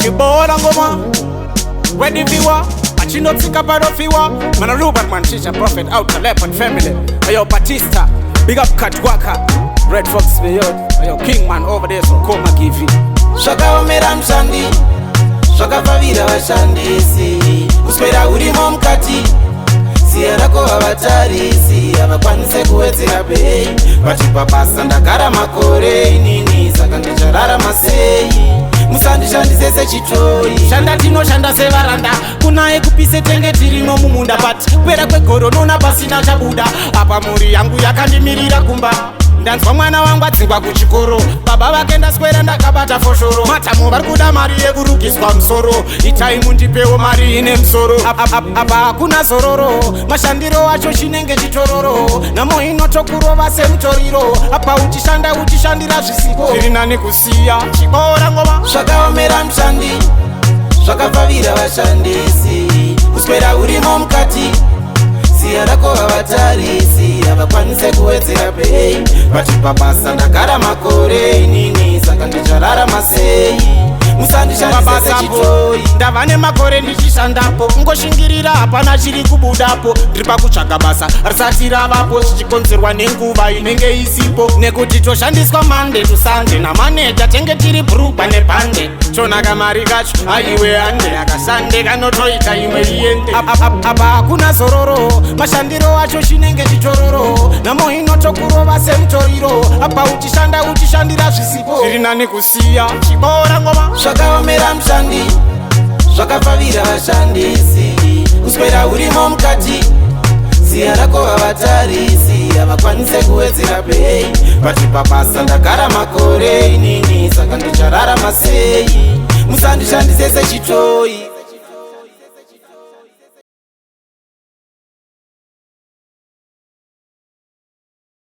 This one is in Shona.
Chibora ngoma Ready viwa Achino tika paro fiwa Mana Ruben man Shisha Prophet out to Leopard family Ayo Batista Big up Katwaka Red Fox Beyond Ayo King man over there so Koma Givi Shaka omera mshandi Shaka favira washandisi Uspera urimo mkati Siyarako abatarisi Abakwanise kuwetera bei Bachipapasa ndakara makore Nini saka ndicharara masei Musandishandisese chitoi Shanda tino shanda sevaranda Kunae kupise tenge tirimo mumunda But pera kwegoro nona pasina chabuda Apa muri yangu yakandimirira kumba Ndanzwa mwana wangu adzingwa kuchikoro Baba vakenda swera ndakabata foshoro Matamu vari kuda mari yekurukiswa musoro Itai mundipewo mari ine musoro Apa hakuna zororo Mashandiro wacho chinenge chitororo Namo inotokurova semutoriro Apa uchishandira zvisipo Zviri nani kusiya chibora ngoma Zvakaomera mshandi Zvakafavira vashandisi Kuswera urimo mukati Siyarako avatarisi Avakwanise kuwedzera bei Vachipapasa ndagara makore Inini saka ndicharara masei Musandishandisese chitoi Ndava nemakore ndichishandapo Ungoshingirira hapana chiri kubudapo Ndiripa kutsvaga basa risati ravapo Chichikonzerwa nenguva inenge isipo Nekuti toshandiswa Monday to Sunday Namaneja tenge tiri brugwa nepande Chonaka mari kacho aiwe ande Akasande kanotoita imwe iende Apa hakuna zororo Mashandiro wacho chinenge chitororo Namo inotokurova semutoriro Apa uchishandira zvisipo Zviri nani kusiya chibora ngoma Zvakaomera mshandi Zvakafavira vashandisi Kuswera urimo mukati Siyarako avatarisi Avakwanise kuwedzera bei Vachipapasa ndagara makore Inini saka ndicharara masei Musandishandisese chitoi